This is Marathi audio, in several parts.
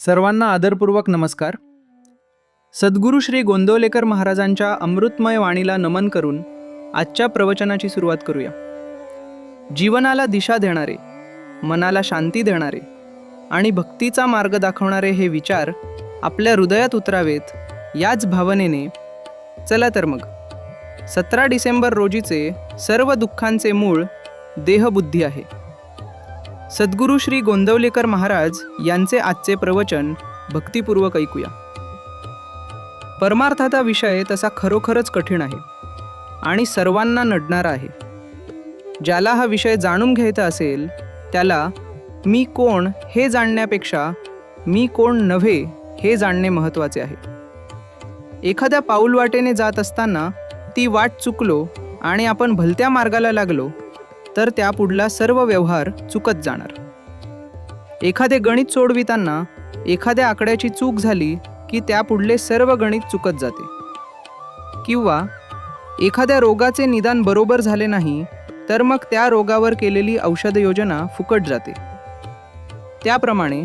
सर्वांना आदरपूर्वक नमस्कार. सद्गुरू श्री गोंदवलेकर महाराजांच्या अमृतमय वाणीला नमन करून आजच्या प्रवचनाची सुरुवात करूया. जीवनाला दिशा देणारे, मनाला शांती देणारे आणि भक्तीचा मार्ग दाखवणारे हे विचार आपल्या हृदयात उतरावेत याच भावनेने चला तर मग 17 डिसेंबर रोजीचे सर्व दुःखांचे मूळ देहबुद्धी आहे. सद्गुरू श्री गोंदवलेकर महाराज यांचे आजचे प्रवचन भक्तिपूर्वक ऐकूया. परमार्थाचा विषय तसा खरोखरच कठीण आहे आणि सर्वांना नडणारा आहे. ज्याला हा विषय जाणून घ्यायचा असेल त्याला मी कोण हे जाणण्यापेक्षा मी कोण नव्हे हे जाणणे महत्त्वाचे आहे. एखाद्या पाऊलवाटेने जात असताना ती वाट चुकलो आणि आपण भलत्या मार्गाला लागलो तर त्यापुढला सर्व व्यवहार चुकत जाणार. एखादे गणित सोडविताना एखाद्या आकड्याची चूक झाली की त्यापुढले सर्व गणित चुकत जाते. किंवा एखाद्या रोगाचे निदान बरोबर झाले नाही तर मग त्या रोगावर केलेली औषध योजना फुकट जाते. त्याप्रमाणे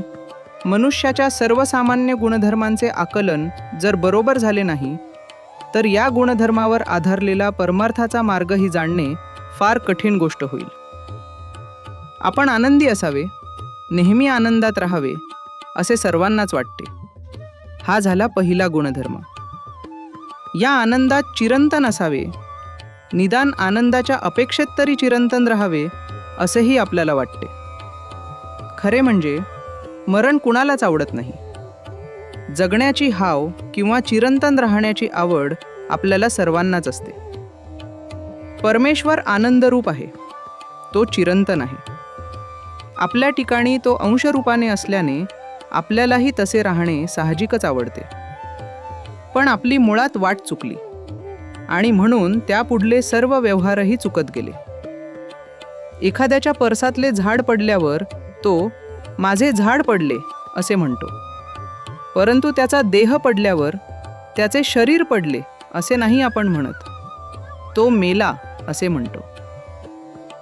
मनुष्याच्या सर्वसामान्य गुणधर्मांचे आकलन जर बरोबर झाले नाही तर या गुणधर्मावर आधारलेला परमार्थाचा मार्गही जाणणे फार कठीण गोष्ट होईल. आपण आनंदी असावे, नेहमी आनंदात राहावे असे सर्वांनाच वाटते. हा झाला पहिला गुणधर्म. या आनंदात चिरंतन असावे, निदान आनंदाच्या अपेक्षेत तरी चिरंतन राहावे असेही आपल्याला वाटते. खरे म्हणजे मरण कुणालाच आवडत नाही. जगण्याची हाव किंवा चिरंतन राहण्याची आवड आपल्याला सर्वांनाच असते. परमेश्वर आनंदरूप आहे, तो चिरंतन आहे. आपल्या ठिकाणी तो अंशरूपाने असल्याने आपल्यालाही तसे राहणे साहजिकच आवडते. पण आपली मुळात वाट चुकली आणि म्हणून त्यापुढले सर्व व्यवहारही चुकत गेले. एखाद्याच्या परसातले झाड पडल्यावर तो माझे झाड पडले असे म्हणतो, परंतु त्याचा देह पडल्यावर त्याचे शरीर पडले असे नाही आपण म्हणत, तो मेला असे म्हणतो.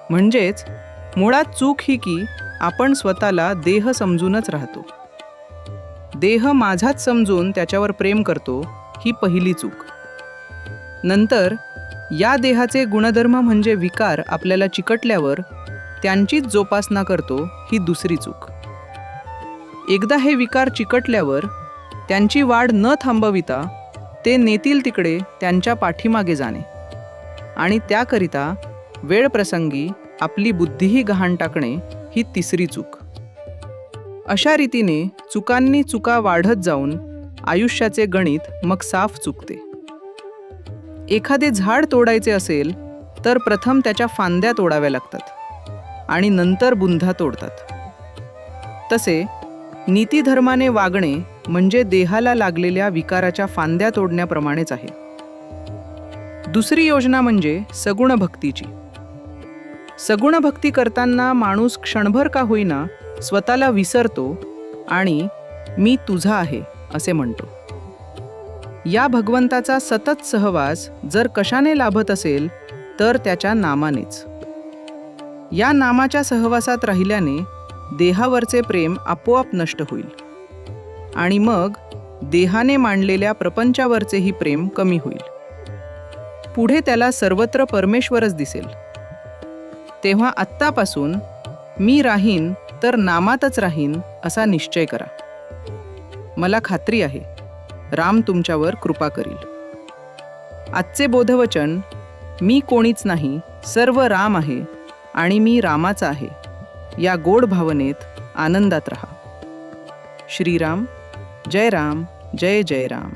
म्हणजेच मुळात चूक ही की आपण स्वतःला देह समजूनच राहतो. देह माझाच समजून त्याच्यावर प्रेम करतो ही पहिली चूक. नंतर या देहाचे गुणधर्म म्हणजे विकार आपल्याला चिकटल्यावर त्यांचीच जोपासना करतो ही दुसरी चूक. एकदा हे विकार चिकटल्यावर त्यांची वाढ न थांबविता ते नेतील तिकडे त्यांच्या पाठीमागे जाणे आणि त्याकरिता वेळप्रसंगी आपली बुद्धीही गहाण टाकणे ही तिसरी चूक. अशा रीतीने चुकांनी चुका वाढत जाऊन आयुष्याचे गणित मग साफ चुकते. एखादे झाड तोडायचे असेल तर प्रथम त्याच्या फांद्या तोडाव्या लागतात आणि नंतर बुंधा तोडतात. तसे नीतिधर्माने वागणे म्हणजे देहाला लागलेल्या विकाराच्या फांद्या तोडण्याप्रमाणेच आहे. दुसरी योजना म्हणजे सगुण भक्तीची. सगुण भक्ती करताना माणूस क्षणभर का होईना स्वतःला विसरतो आणि मी तुझा आहे असे म्हणतो. या भगवंताचा सतत सहवास जर कशाने लाभत असेल तर त्याच्या नामानेच. या नामाच्या सहवासात राहिल्याने देहावरचे प्रेम आपोआप नष्ट होईल आणि मग देहाने मांडलेल्या प्रपंचावरचेही प्रेम कमी होईल. पुढे त्याला सर्वत्र परमेश्वरच दिसेल. तेव्हा आत्तापासून मी राहीन तर नामातच राहीन असा निश्चय करा. मला खात्री आहे राम तुमच्यावर कृपा करील. आजचे बोधवचन मी कोणीच नाही, सर्व राम आहे आणि मी रामाचा आहे या गोड भावनेत आनंदात रहा. श्रीराम. जय राम. जय जय राम.